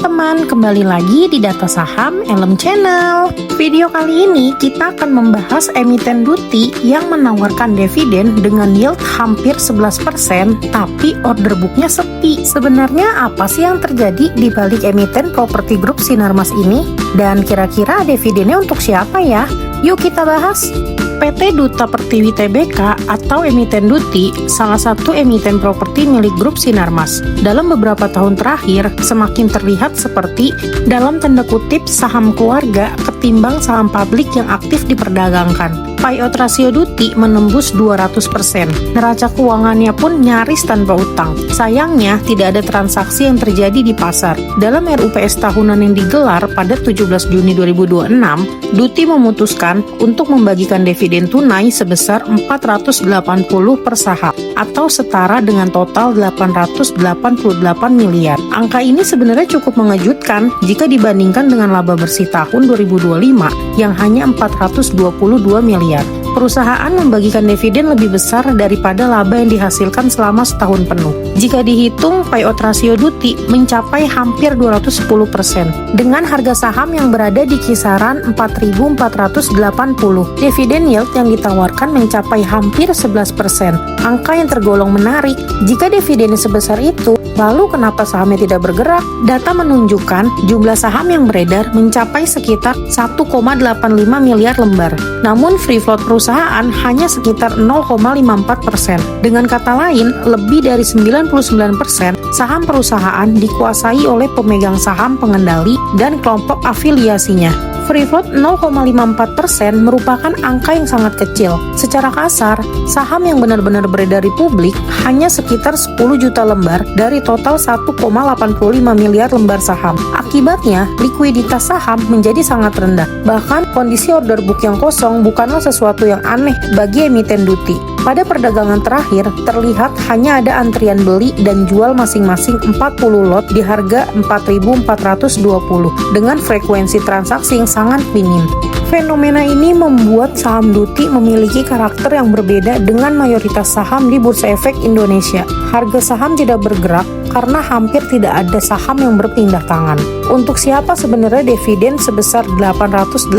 teman-teman, kembali lagi di Data Saham Elem Channel. Video kali ini kita akan membahas emiten Duti yang menawarkan dividen dengan yield hampir 11%, tapi order booknya sepi. Sebenarnya apa sih yang terjadi di balik emiten properti grup Sinarmas ini? Dan kira-kira dividennya untuk siapa ya? Yuk kita bahas. PT Duta Pertiwi Tbk atau emiten Duti, salah satu emiten properti milik grup Sinarmas. Dalam beberapa tahun terakhir, semakin terlihat seperti dalam tanda kutip saham keluarga ketimbang saham publik yang aktif diperdagangkan. Payout rasio Duti menembus 200%. Neraca keuangannya pun nyaris tanpa utang. Sayangnya, tidak ada transaksi yang terjadi di pasar. Dalam RUPS tahunan yang digelar pada 17 Juni 2026, Duti memutuskan untuk membagikan dividen tunai sebesar 480 per saham atau setara dengan total 888 miliar. Angka ini sebenarnya cukup mengejutkan jika dibandingkan dengan laba bersih tahun 2025 yang hanya 422 miliar. Perusahaan membagikan dividen lebih besar daripada laba yang dihasilkan selama setahun penuh. Jika dihitung, payout rasio Duti mencapai hampir 210%. Dengan harga saham yang berada di kisaran 4.480, dividen yield yang ditawarkan mencapai hampir 11%. Angka yang tergolong menarik. Jika dividennya sebesar itu, lalu kenapa sahamnya tidak bergerak? Data menunjukkan jumlah saham yang beredar mencapai sekitar 1,85 miliar lembar. Namun free float perusahaan hanya sekitar 0,54%. Dengan kata lain, lebih dari 99% saham perusahaan dikuasai oleh pemegang saham pengendali dan kelompok afiliasinya. Free float 0,54% merupakan angka yang sangat kecil. Secara kasar, saham yang benar-benar beredar di publik hanya sekitar 10 juta lembar dari total 1,85 miliar lembar saham. Akibatnya, likuiditas saham menjadi sangat rendah. Bahkan, kondisi order book yang kosong bukanlah sesuatu yang aneh bagi emiten Duti. Pada perdagangan terakhir, terlihat hanya ada antrian beli dan jual masing-masing 40 lot di harga 4.420 dengan frekuensi transaksi yang sangat minim. Fenomena ini membuat saham Duti memiliki karakter yang berbeda dengan mayoritas saham di Bursa Efek Indonesia. Harga saham tidak bergerak karena hampir tidak ada saham yang berpindah tangan. Untuk siapa sebenarnya dividen sebesar 888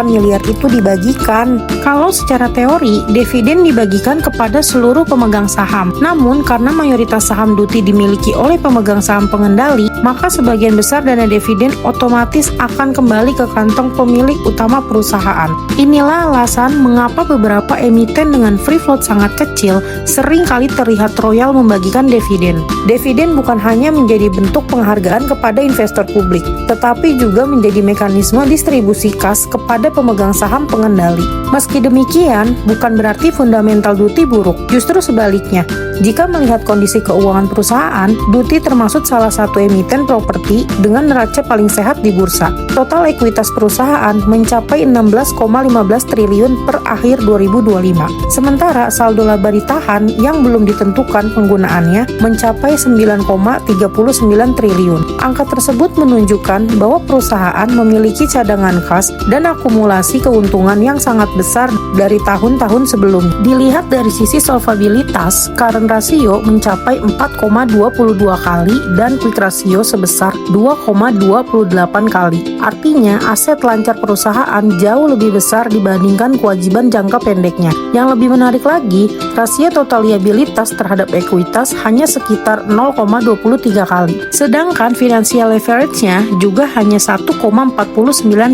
miliar itu dibagikan? Kalau secara teori, dividen dibagikan kepada seluruh pemegang saham. Namun, karena mayoritas saham Duti dimiliki oleh pemegang saham pengendali, maka sebagian besar dana dividen otomatis akan kembali ke kantong pemilik utama perusahaan. Inilah alasan mengapa beberapa emiten dengan free float sangat kecil sering kali terlihat royal membagikan dividen. Dividen bukan hanya menjadi bentuk penghargaan kepada investor publik, tetapi juga menjadi mekanisme distribusi kas kepada pemegang saham pengendali. Meski demikian, bukan berarti fundamental Duti buruk, justru sebaliknya. Jika melihat kondisi keuangan perusahaan, Duti termasuk salah satu emiten properti dengan neraca paling sehat di bursa. Total ekuitas perusahaan mencapai 16,15 triliun per akhir 2025. Sementara saldo laba ditahan yang belum ditentukan penggunaannya mencapai 9,39 triliun. Angka tersebut menunjukkan bahwa perusahaan memiliki cadangan kas dan akumulasi keuntungan yang sangat besar dari tahun-tahun sebelumnya. Dilihat dari sisi solvabilitas, current ratio mencapai 4,22 kali dan quick ratio sebesar 2,28 kali. Artinya, aset lancar perusahaan jauh lebih besar dibandingkan kewajiban jangka pendeknya. Yang lebih menarik lagi, rasio total liabilitas terhadap ekuitas hanya sekitar 0,23 kali. Sedangkan financial leverage-nya juga hanya 1,49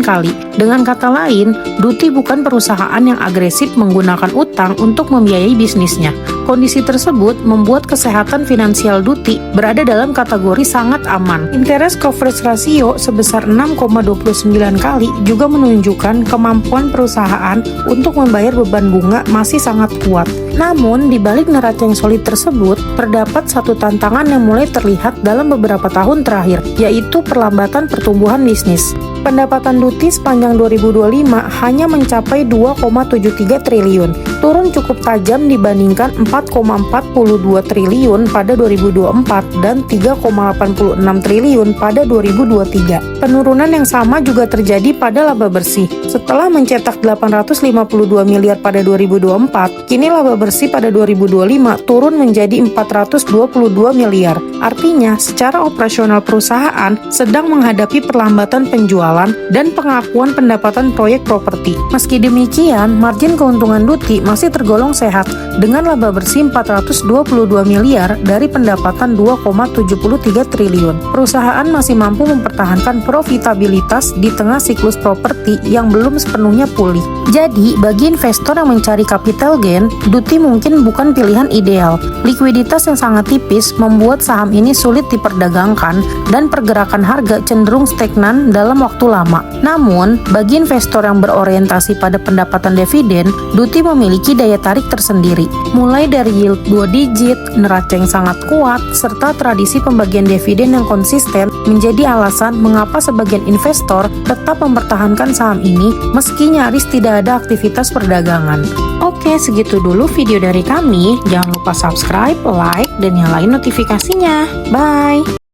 kali. Dengan kata lain, Duti bukan perusahaan yang agresif menggunakan utang untuk membiayai bisnisnya. Kondisi tersebut membuat kesehatan finansial Duti berada dalam kategori sangat aman. Interest coverage ratio sebesar 6,29 kali juga menunjukkan kemampuan perusahaan untuk membayar beban bunga masih sangat kuat. Namun, di balik neraca yang solid tersebut, terdapat satu tantangan yang mulai terlihat dalam beberapa tahun terakhir, yaitu perlambatan pertumbuhan bisnis. Pendapatan Duti sepanjang 2025 hanya mencapai 2,73 triliun, turun cukup tajam dibandingkan 4,42 triliun pada 2024 dan 3,86 triliun pada 2023. Penurunan yang sama juga terjadi pada laba bersih. Setelah mencetak 852 miliar pada 2024, kini laba bersih bersih pada 2025 turun menjadi 422 miliar. Artinya, secara operasional perusahaan sedang menghadapi perlambatan penjualan dan pengakuan pendapatan proyek properti. Meski demikian, margin keuntungan Duti masih tergolong sehat dengan laba bersih 422 miliar dari pendapatan 2,73 triliun. Perusahaan masih mampu mempertahankan profitabilitas di tengah siklus properti yang belum sepenuhnya pulih. Jadi, bagi investor yang mencari capital gain, Duti mungkin bukan pilihan ideal. Likuiditas yang sangat tipis membuat saham ini sulit diperdagangkan dan pergerakan harga cenderung stagnan dalam waktu lama. Namun, bagi investor yang berorientasi pada pendapatan dividen, Duti memiliki daya tarik tersendiri. Mulai dari yield 2 digit, neraca yang sangat kuat, serta tradisi pembagian dividen yang konsisten menjadi alasan mengapa sebagian investor tetap mempertahankan saham ini meski nyaris tidak ada aktivitas perdagangan. Oke, segitu dulu video dari kami. Jangan lupa subscribe, like, dan nyalain notifikasinya. Bye!